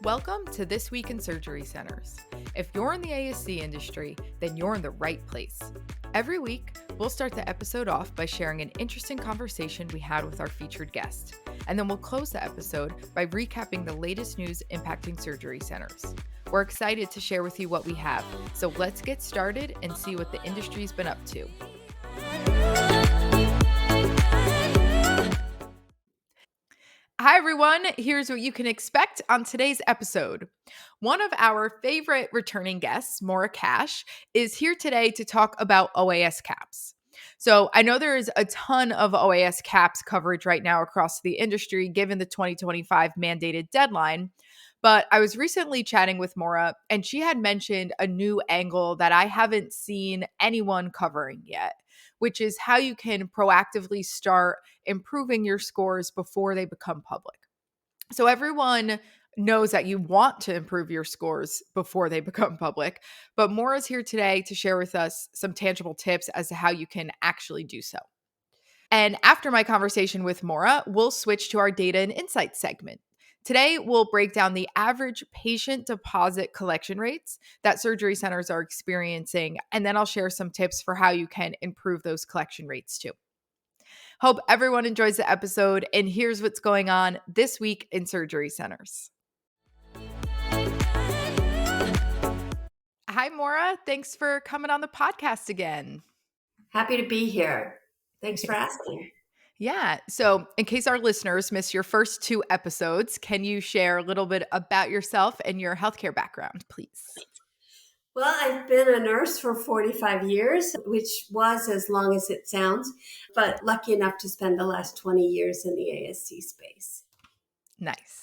Welcome to This Week in Surgery Centers. If you're in the ASC industry, then you're in the right place. Every week, we'll start the episode off by sharing an interesting conversation we had with our featured guest. And then we'll close the episode by recapping the latest news impacting surgery centers. We're excited to share with you what we have, so let's get started and see what the industry's been up to. Hi, everyone. Here's what you can expect on today's episode. One of our favorite returning guests, Maura Cash, is here today to talk about OAS-CAHPS. So I know there is a ton of OAS-CAHPS coverage right now across the industry, given the 2025 mandated deadline. But I was recently chatting with Maura, and she had mentioned a new angle that I haven't seen anyone covering yet, which is how you can proactively start improving your scores before they become public. So everyone knows that you want to improve your scores before they become public, but Maura's here today to share with us some tangible tips as to how you can actually do so. And after my conversation with Maura, we'll switch to our data and insights segment. Today, we'll break down the average patient deposit collection rates that surgery centers are experiencing, and then I'll share some tips for how you can improve those collection rates too. Hope everyone enjoys the episode, and here's what's going on this week in surgery centers. Hi, Maura. Thanks for coming on the podcast again. Happy to be here. Thanks for asking. Yeah. So, in case our listeners missed your first two episodes, can you share a little bit about yourself and your healthcare background, please? Well, I've been a nurse for 45 years, which was as long as it sounds, but lucky enough to spend the last 20 years in the ASC space. Nice.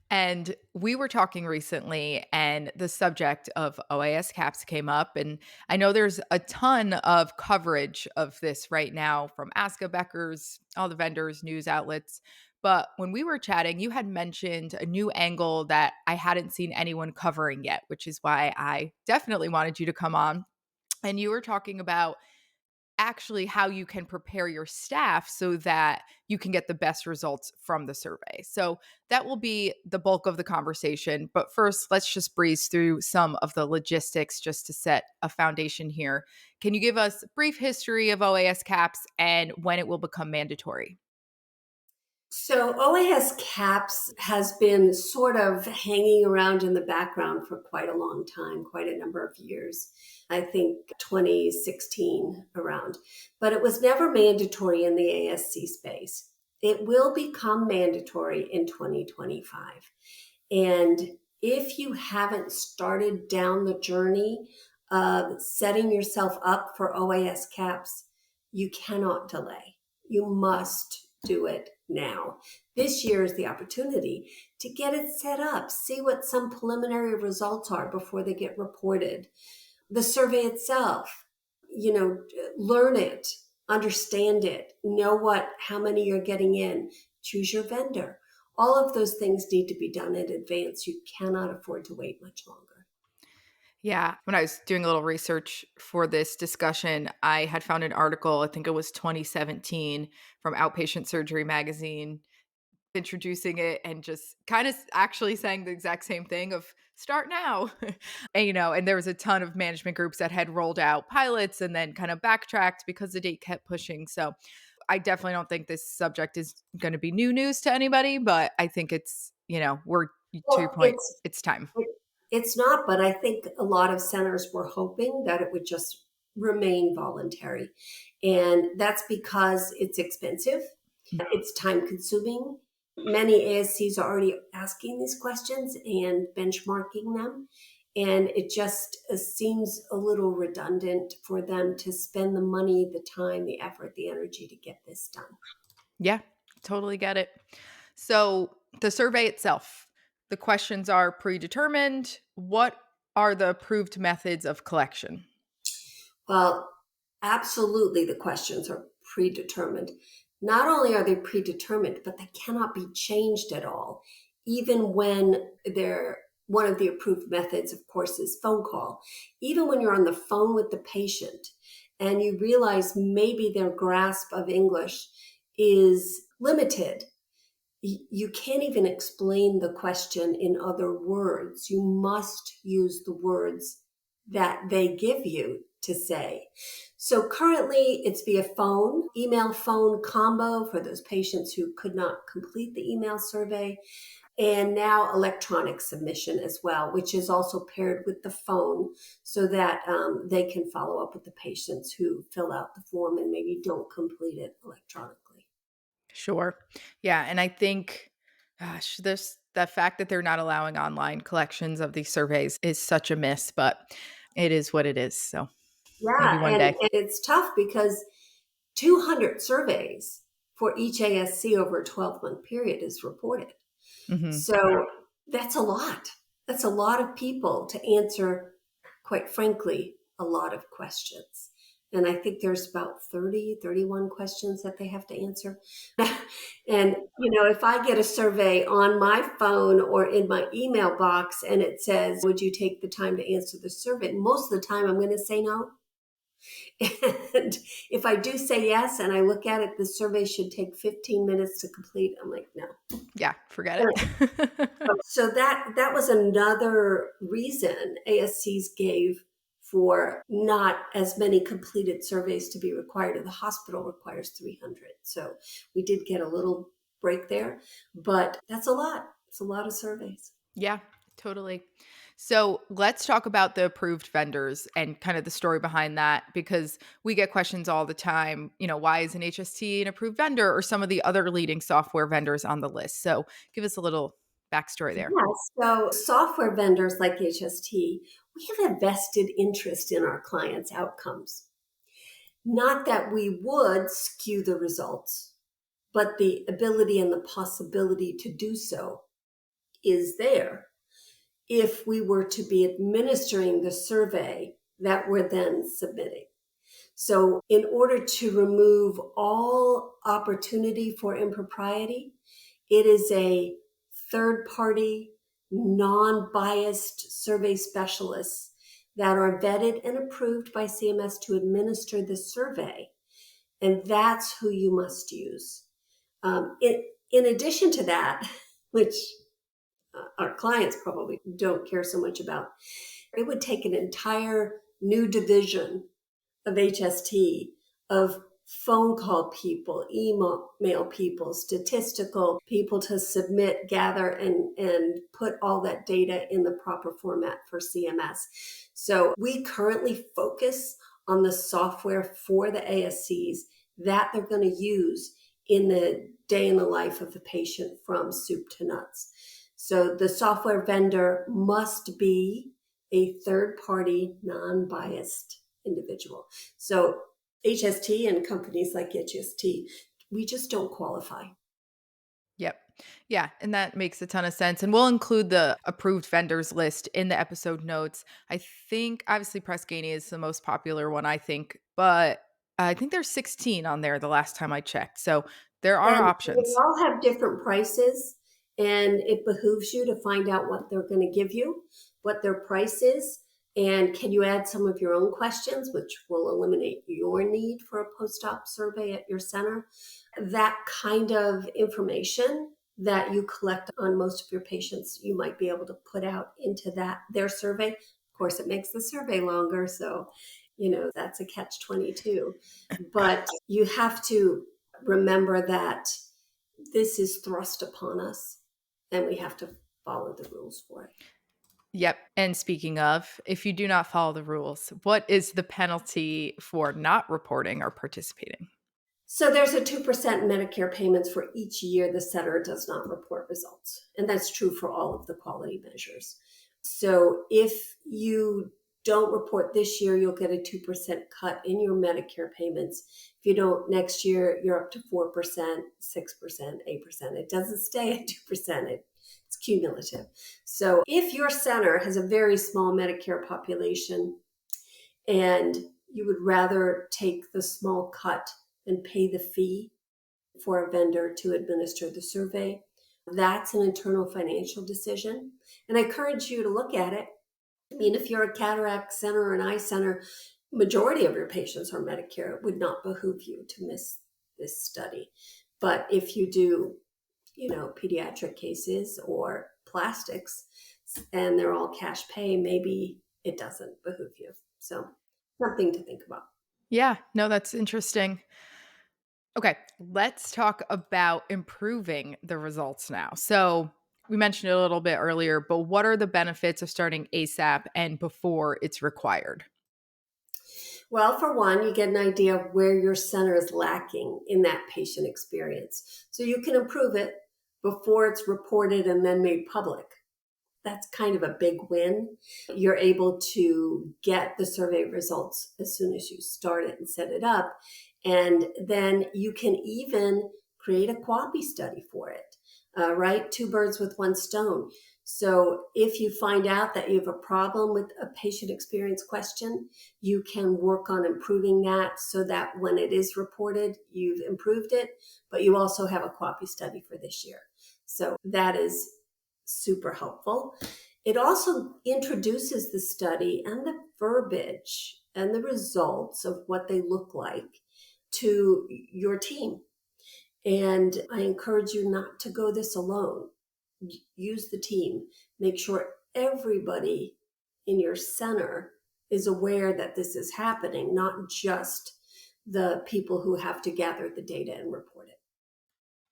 And we were talking recently, and the subject of OAS-CAHPS came up. And I know there's a ton of coverage of this right now from ASCA Beckers, all the vendors, news outlets. But when we were chatting, you had mentioned a new angle that I hadn't seen anyone covering yet, which is why I definitely wanted you to come on. And you were talking about actually how you can prepare your staff so that you can get the best results from the survey. So that will be the bulk of the conversation. But first, let's just breeze through some of the logistics just to set a foundation here. Can you give us a brief history of OAS-CAHPS and when it will become mandatory? So OAS-CAHPS has been sort of hanging around in the background for quite a long time, quite a number of years. I think 2016 around, but it was never mandatory in the ASC space. It will become mandatory in 2025. And if you haven't started down the journey of setting yourself up for OAS-CAHPS, you cannot delay. You must do it now. This year is the opportunity to get it set up, see what some preliminary results are before they get reported. The survey itself, learn it, understand it, know how many you're getting in, choose your vendor. All of those things need to be done in advance. You cannot afford to wait much longer. Yeah. When I was doing a little research for this discussion, I had found an article, I think it was 2017, from Outpatient Surgery Magazine, introducing it and just kind of actually saying the exact same thing of start now. And there was a ton of management groups that had rolled out pilots and then kind of backtracked because the date kept pushing. So I definitely don't think this subject is going to be new news to anybody, but I think it's, we're to your Well, point, it's time. it's not, but I think a lot of centers were hoping that it would just remain voluntary. And that's because it's expensive, it's time consuming. Many ASCs are already asking these questions and benchmarking them. And it just seems a little redundant for them to spend the money, the time, the effort, the energy to get this done. Yeah, totally get it. So the survey itself, the questions are predetermined. What are the approved methods of collection? Well, absolutely, the questions are predetermined. Not only are they predetermined, but they cannot be changed at all, even when they're one of the approved methods, of course, is phone call. Even when you're on the phone with the patient and you realize maybe their grasp of English is limited, you can't even explain the question in other words. You must use the words that they give you to say. So currently it's via phone, email phone combo for those patients who could not complete the email survey, and now electronic submission as well, which is also paired with the phone so that they can follow up with the patients who fill out the form and maybe don't complete it electronically. Sure. Yeah, and I think, gosh, this the fact that they're not allowing online collections of these surveys is such a miss, but it is what it is. So maybe Yeah, one and day. it's tough because 200 surveys for each ASC over a 12-month period is reported. Hmm. So that's a lot. That's a lot of people to answer, quite frankly, a lot of questions. And I think there's about 30, 31 questions that they have to answer. And, if I get a survey on my phone or in my email box and it says, would you take the time to answer the survey? Most of the time I'm going to say no. And if I do say yes and I look at it, the survey should take 15 minutes to complete. I'm like, no. Yeah, forget it. So that was another reason ASCs gave for not as many completed surveys to be required. The hospital requires 300. So we did get a little break there, but that's a lot. It's a lot of surveys. Yeah, totally. So let's talk about the approved vendors and kind of the story behind that, because we get questions all the time. Why is an HST an approved vendor or some of the other leading software vendors on the list? So give us a little backstory there. Yeah, so software vendors like HST, we have a vested interest in our clients' outcomes. Not that we would skew the results, but the ability and the possibility to do so is there if we were to be administering the survey that we're then submitting. So in order to remove all opportunity for impropriety, it is a third party, non-biased survey specialists that are vetted and approved by CMS to administer the survey. And that's who you must use. In addition to that, which our clients probably don't care so much about, it would take an entire new division of HST, of phone call people, email people, statistical people to submit, gather, and put all that data in the proper format for CMS. So we currently focus on the software for the ASCs that they're going to use in the day in the life of the patient from soup to nuts. So the software vendor must be a third party, non-biased individual. So HST and companies like HST, we just don't qualify. Yep. Yeah. And that makes a ton of sense. And we'll include the approved vendors list in the episode notes. I think obviously Press Ganey is the most popular one, I think, but I think there's 16 on there the last time I checked. So there are And they options. all have different prices, and it behooves you to find out what they're going to give you, what their price is, and can you add some of your own questions, which will eliminate your need for a post-op survey at your center. That kind of information that you collect on most of your patients, you might be able to put out into their survey. Of course, it makes the survey longer, so that's a catch-22. But you have to remember that this is thrust upon us and we have to follow the rules for it. Yep. And speaking of, if you do not follow the rules, what is the penalty for not reporting or participating? So there's a 2% Medicare payments for each year the center does not report results. And that's true for all of the quality measures. So if you don't report this year, you'll get a 2% cut in your Medicare payments. If you don't next year, you're up to 4%, 6%, 8%. It doesn't stay at 2%. It's cumulative. So if your center has a very small Medicare population and you would rather take the small cut and pay the fee for a vendor to administer the survey, that's an internal financial decision. And I encourage you to look at it. I mean, if you're a cataract center or an eye center, majority of your patients are Medicare. It would not behoove you to miss this study. But if you do pediatric cases or plastics, and they're all cash pay, maybe it doesn't behoove you. So something to think about. Yeah, no, that's interesting. Okay, let's talk about improving the results now. So, we mentioned it a little bit earlier, but what are the benefits of starting ASAP and before it's required? Well, for one, you get an idea of where your center is lacking in that patient experience. So you can improve it before it's reported and then made public. That's kind of a big win. You're able to get the survey results as soon as you start it and set it up. And then you can even create a QAPI study for it, right? Two birds with one stone. So if you find out that you have a problem with a patient experience question, you can work on improving that so that when it is reported, you've improved it, but you also have a QAPI study for this year. So that is super helpful. It also introduces the study and the verbiage and the results of what they look like to your team. And I encourage you not to go this alone. Use the team. Make sure everybody in your center is aware that this is happening, not just the people who have to gather the data and report it.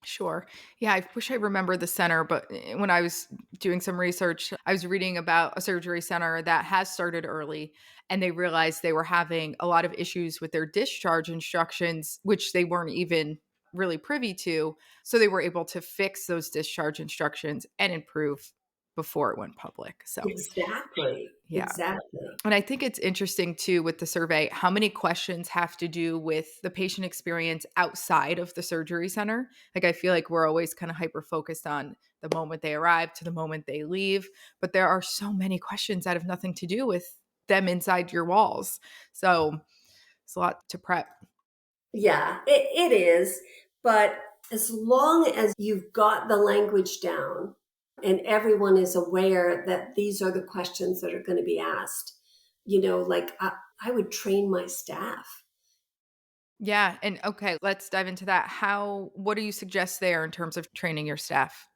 Sure. Yeah, I wish I remember the center, but when I was doing some research, I was reading about a surgery center that has started early and they realized they were having a lot of issues with their discharge instructions, which they weren't even really privy to. So they were able to fix those discharge instructions and improve before it went public. So, Exactly. yeah. Exactly. And I think it's interesting too with the survey how many questions have to do with the patient experience outside of the surgery center. Like I feel like we're always kind of hyper focused on the moment they arrive to the moment they leave, but there are so many questions that have nothing to do with them inside your walls. So it's a lot to prep. Yeah, it is. But as long as you've got the language down and everyone is aware that these are the questions that are going to be asked, like I would train my staff. Yeah. And okay, let's dive into that. What do you suggest there in terms of training your staff?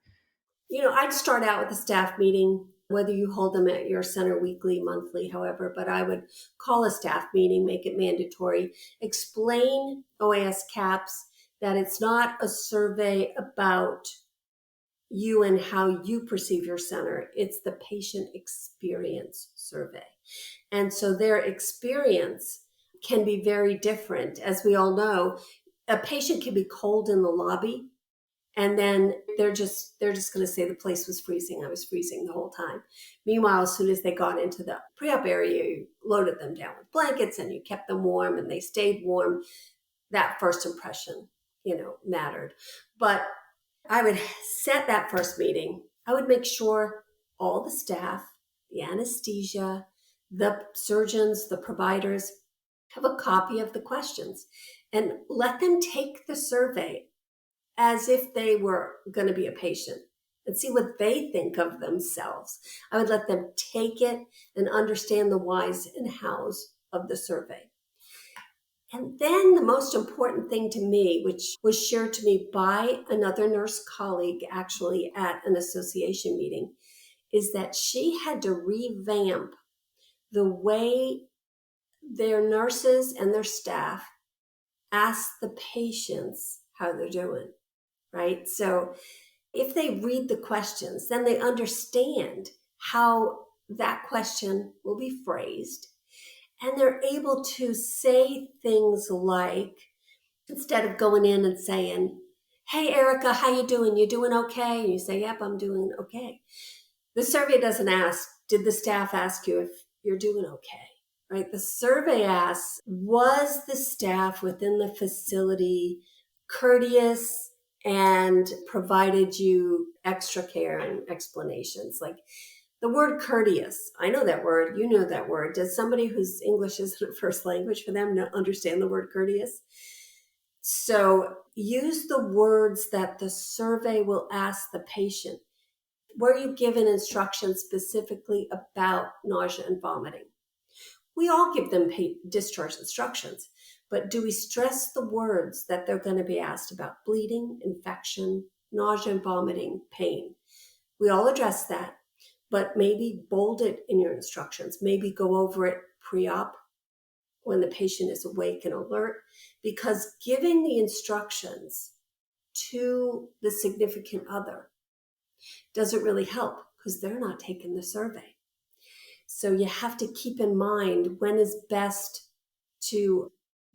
I'd start out with a staff meeting, whether you hold them at your center weekly, monthly, however, but I would call a staff meeting, make it mandatory, explain OAS-CAHPS, that it's not a survey about you and how you perceive your center. It's the patient experience survey. And so their experience can be very different. As we all know, a patient can be cold in the lobby and then they're just going to say the place was freezing. I was freezing the whole time. Meanwhile, as soon as they got into the pre-op area, you loaded them down with blankets and you kept them warm and they stayed warm. That first impression, mattered. But I would set that first meeting. I would make sure all the staff, the anesthesia, the surgeons, the providers have a copy of the questions and let them take the survey as if they were going to be a patient and see what they think of themselves. I would let them take it and understand the whys and hows of the survey. And then the most important thing to me, which was shared to me by another nurse colleague actually at an association meeting, is that she had to revamp the way their nurses and their staff ask the patients how they're doing, right? So if they read the questions, then they understand how that question will be phrased. And they're able to say things like, instead of going in and saying, "Hey, Erica, how you doing? You doing okay?" And you say, "Yep, I'm doing okay." The survey doesn't ask, "Did the staff ask you if you're doing okay?" Right? The survey asks, "Was the staff within the facility courteous and provided you extra care and explanations?" Like the word courteous, I know that word, you know that word. Does somebody whose English isn't a first language for them understand the word courteous? So use the words that the survey will ask the patient. Were you given instructions specifically about nausea and vomiting? We all give them discharge instructions, but do we stress the words that they're going to be asked about bleeding, infection, nausea and vomiting, pain. We all address that, but maybe bold it in your instructions. Maybe go over it pre-op when the patient is awake and alert, because giving the instructions to the significant other doesn't really help because they're not taking the survey. So you have to keep in mind when is best to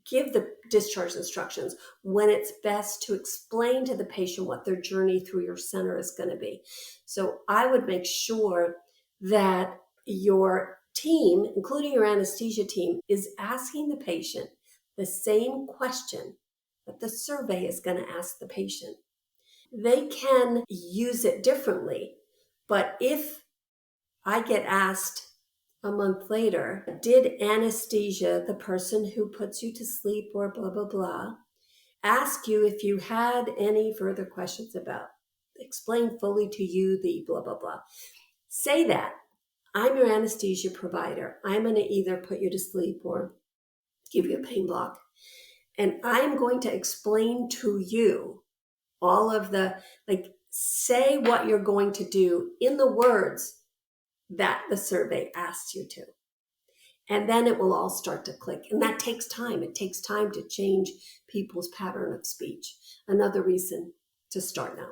give the discharge instructions, when it's best to explain to the patient what their journey through your center is going to be. So I would make sure that your team, including your anesthesia team, is asking the patient the same question that the survey is going to ask the patient. They can use it differently, but if I get asked a month later, did anesthesia, the person who puts you to sleep or blah, blah, blah, ask you if you had any further questions about, explain fully to you the blah, blah, blah. Say that. I'm your anesthesia provider. I'm going to either put you to sleep or give you a pain block. And I'm going to explain to you all of the, say what you're going to do in the words that the survey asks you to. And then it will all start to click. And that takes time. It takes time to change people's pattern of speech. Another reason to start now.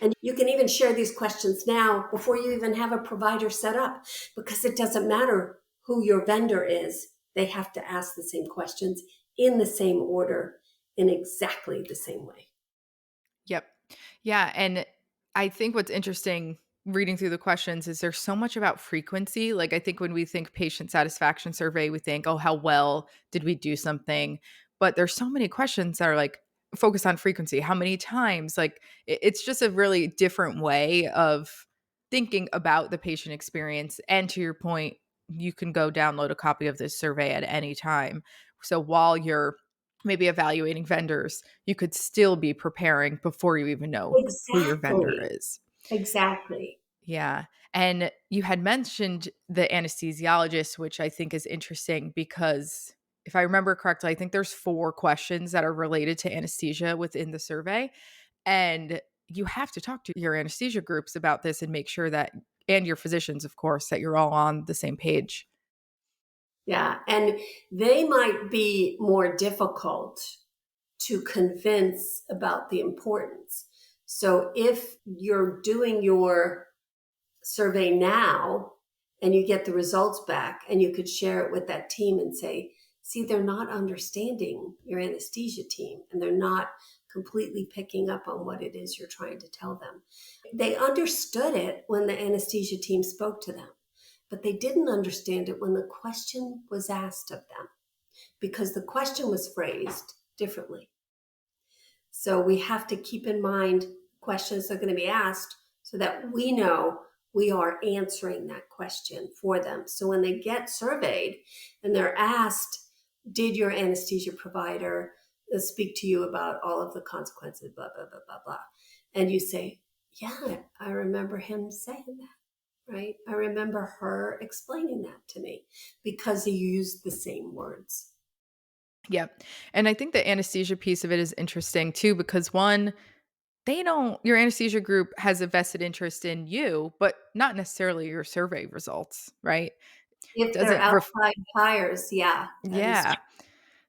And you can even share these questions now before you even have a provider set up, because it doesn't matter who your vendor is. They have to ask the same questions in the same order in exactly the same way. Yep. Yeah, and I think what's interesting reading through the questions is there's so much about frequency. Like I think when we think patient satisfaction survey, we think, "Oh, how well did we do something?" But there's so many questions that are like focused on frequency. How many times? Like it's just a really different way of thinking about the patient experience. And to your point, you can go download a copy of this survey at any time. So while you're maybe evaluating vendors, you could still be preparing before you even know who your vendor Exactly. is. Exactly. Yeah. And you had mentioned the anesthesiologist, which I think is interesting because if I remember correctly, I think there's 4 questions that are related to anesthesia within the survey. And you have to talk to your anesthesia groups about this and make sure that, and your physicians, of course, that you're all on the same page. Yeah. And they might be more difficult to convince about the importance. So if you're doing your survey now and you get the results back and you could share it with that team and say, see, they're not understanding your anesthesia team and they're not completely picking up on what it is you're trying to tell them. They understood it when the anesthesia team spoke to them, but they didn't understand it when the question was asked of them because the question was phrased differently. So we have to keep in mind questions are going to be asked so that we know we are answering that question for them. So when they get surveyed and they're asked, did your anesthesia provider speak to you about all of the consequences, blah, blah, blah, blah, blah. And you say, yeah, I remember him saying that, right? I remember her explaining that to me because he used the same words. Yeah. And I think the anesthesia piece of it is interesting too, because one, they don't, your anesthesia group has a vested interest in you, but not necessarily your survey results, right? If they're Doesn't ref outside hires, yeah, that is Yeah.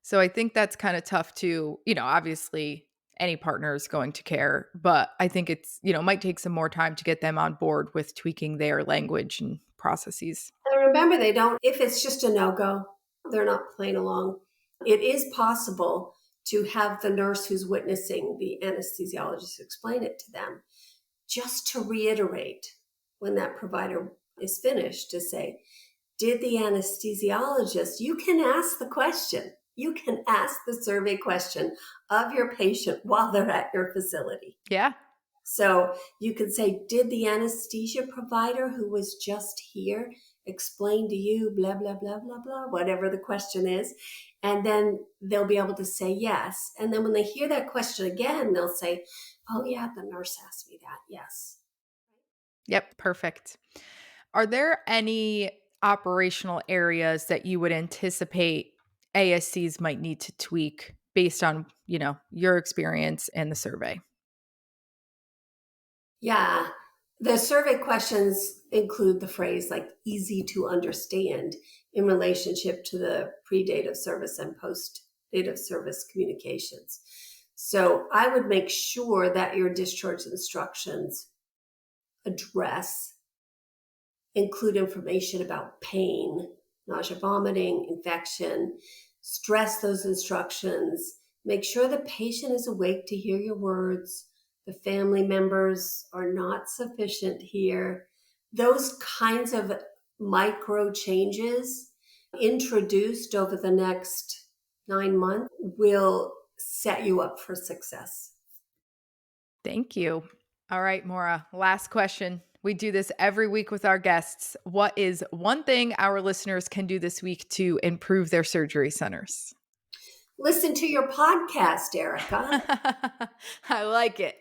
So I think that's kind of tough to, obviously any partner is going to care, but I think it's, might take some more time to get them on board with tweaking their language and processes. and remember, they don't, if it's just a no-go, they're not playing along. It is possible to have the nurse who's witnessing the anesthesiologist explain it to them, just to reiterate when that provider is finished to say, did the anesthesiologist, you can ask the question, you can ask the survey question of your patient while they're at your facility. Yeah. So you could say, did the anesthesia provider who was just here explain to you, blah, blah, blah, blah, blah, whatever the question is? And then they'll be able to say yes. And then when they hear that question again, they'll say, oh, yeah, the nurse asked me that. Yes. Yep. Perfect. Are there any operational areas that you would anticipate ASCs might need to tweak based on, your experience and the survey? Yeah. The survey questions include the phrase like easy to understand in relationship to the pre-date of service and post-date of service communications. So I would make sure that your discharge instructions address, include information about pain, nausea, vomiting, infection, stress those instructions, make sure the patient is awake to hear your words, the family members are not sufficient here. Those kinds of micro changes introduced over the next 9 months will set you up for success. Thank you. All right, Maura, last question. We do this every week with our guests. What is one thing our listeners can do this week to improve their surgery centers? Listen to your podcast, Erica. I like it.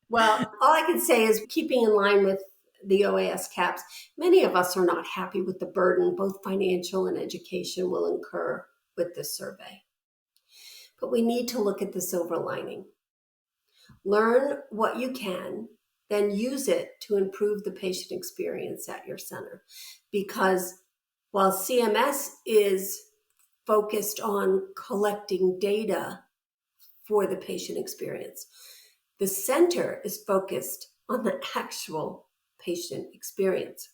Well, all I can say is keeping in line with the OAS-CAHPS, many of us are not happy with the burden both financial and education will incur with this survey. But we need to look at the silver lining. Learn what you can, then use it to improve the patient experience at your center. Because while CMS is focused on collecting data for the patient experience, the center is focused on the actual patient experience.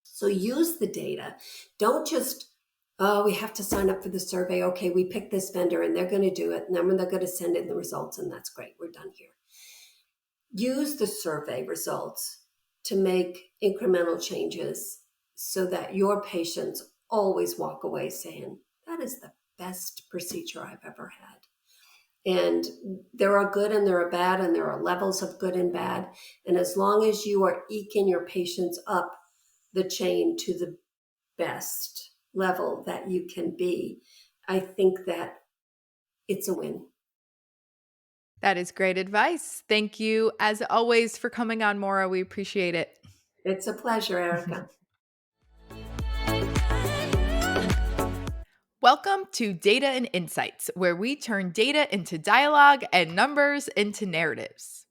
So use the data. Don't just, oh, we have to sign up for the survey. Okay, we picked this vendor and they're going to do it. And then they're going to send in the results and that's great. We're done here. Use the survey results to make incremental changes so that your patients always walk away saying, that is the best procedure I've ever had. And there are good and there are bad, and there are levels of good and bad. And as long as you are eking your patients up the chain to the best level that you can be, I think that it's a win. That is great advice. Thank you, as always, for coming on, Maura. We appreciate it. It's a pleasure, Erica. Welcome to Data and Insights, where we turn data into dialogue and numbers into narratives.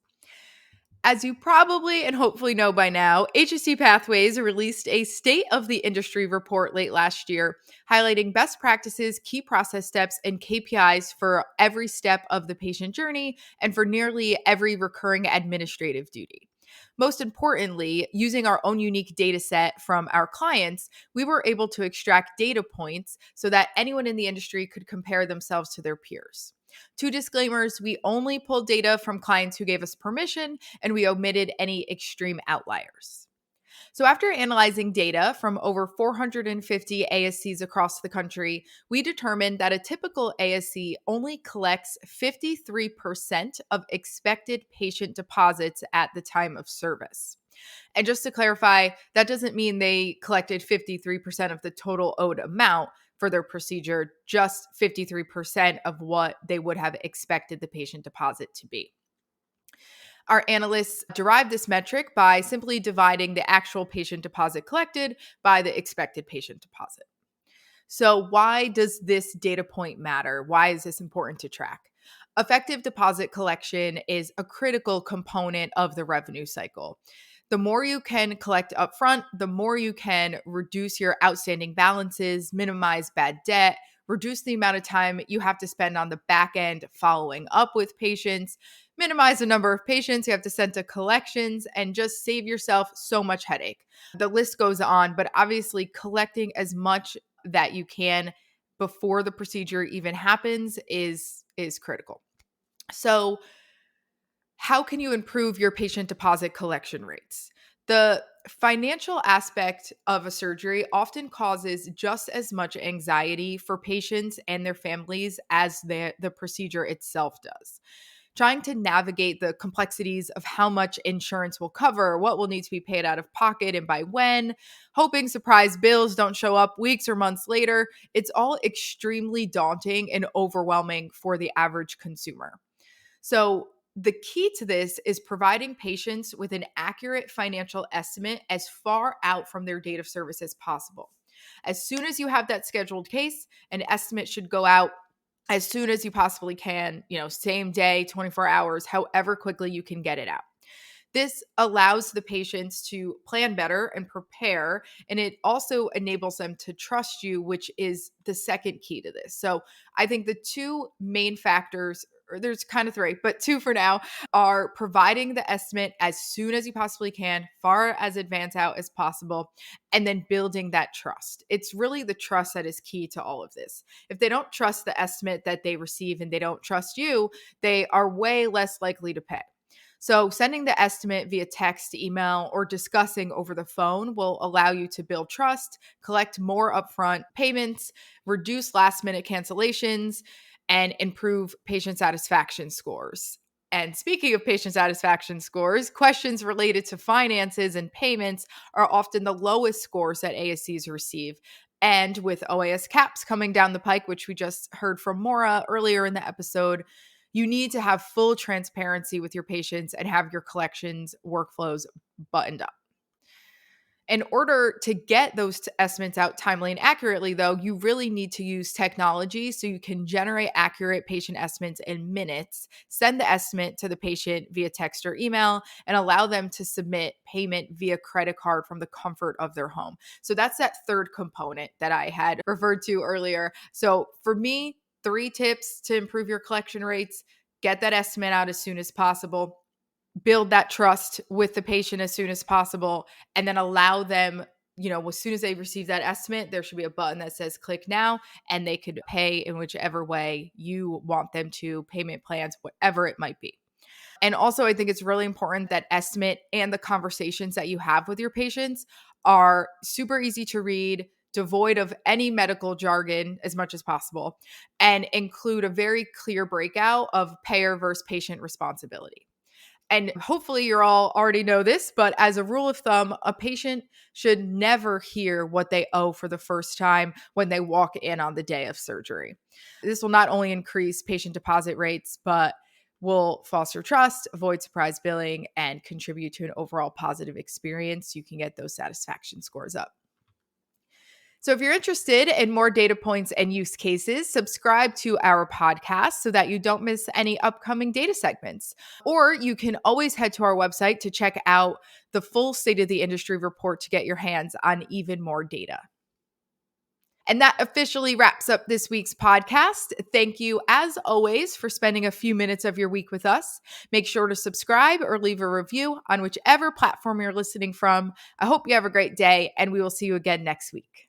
As you probably and hopefully know by now, HST Pathways released a State of the Industry report late last year, highlighting best practices, key process steps, and KPIs for every step of the patient journey and for nearly every recurring administrative duty. Most importantly, using our own unique data set from our clients, we were able to extract data points so that anyone in the industry could compare themselves to their peers. Two disclaimers: we only pulled data from clients who gave us permission, and we omitted any extreme outliers. So, after analyzing data from over 450 ASCs across the country, we determined that a typical ASC only collects 53% of expected patient deposits at the time of service. And just to clarify, that doesn't mean they collected 53% of the total owed amount for their procedure, just 53% of what they would have expected the patient deposit to be. Our analysts derived this metric by simply dividing the actual patient deposit collected by the expected patient deposit. So, why does this data point matter? Why is this important to track? Effective deposit collection is a critical component of the revenue cycle. The more you can collect upfront, the more you can reduce your outstanding balances, minimize bad debt, reduce the amount of time you have to spend on the back end following up with patients, minimize the number of patients you have to send to collections, and just save yourself so much headache. The list goes on, but obviously collecting as much that you can before the procedure even happens is critical. So, how can you improve your patient deposit collection rates? The financial aspect of a surgery often causes just as much anxiety for patients and their families as the procedure itself does. Trying to navigate the complexities of how much insurance will cover, what will need to be paid out of pocket and by when, hoping surprise bills don't show up weeks or months later, it's all extremely daunting and overwhelming for the average consumer. So, the key to this is providing patients with an accurate financial estimate as far out from their date of service as possible. As soon as you have that scheduled case, an estimate should go out as soon as you possibly can, same day, 24 hours, however quickly you can get it out. This allows the patients to plan better and prepare, and it also enables them to trust you, which is the second key to this. So I think the two main factors, or there's kind of three, but two for now, are providing the estimate as soon as you possibly can, far as advanced out as possible, and then building that trust. It's really the trust that is key to all of this. If they don't trust the estimate that they receive and they don't trust you, they are way less likely to pay. So, sending the estimate via text, email, or discussing over the phone will allow you to build trust, collect more upfront payments, reduce last minute cancellations, and improve patient satisfaction scores. And speaking of patient satisfaction scores, questions related to finances and payments are often the lowest scores that ASCs receive. And with OAS-CAHPS coming down the pike, which we just heard from Maura earlier in the episode, you need to have full transparency with your patients and have your collections workflows buttoned up. In order to get those estimates out timely and accurately, though, you really need to use technology so you can generate accurate patient estimates in minutes, send the estimate to the patient via text or email, and allow them to submit payment via credit card from the comfort of their home. So that's that third component that I had referred to earlier. So for me, 3 tips to improve your collection rates: get that estimate out as soon as possible, build that trust with the patient as soon as possible, and then allow them, as soon as they receive that estimate, there should be a button that says click now, and they could pay in whichever way you want them to, payment plans, whatever it might be. And also, I think it's really important that estimate and the conversations that you have with your patients are super easy to read, devoid of any medical jargon as much as possible, and include a very clear breakout of payer versus patient responsibility. And hopefully you all already know this, but as a rule of thumb, a patient should never hear what they owe for the first time when they walk in on the day of surgery. This will not only increase patient deposit rates, but will foster trust, avoid surprise billing, and contribute to an overall positive experience. You can get those satisfaction scores up. So, if you're interested in more data points and use cases, subscribe to our podcast so that you don't miss any upcoming data segments. Or you can always head to our website to check out the full State of the Industry report to get your hands on even more data. And that officially wraps up this week's podcast. Thank you, as always, for spending a few minutes of your week with us. Make sure to subscribe or leave a review on whichever platform you're listening from. I hope you have a great day, and we will see you again next week.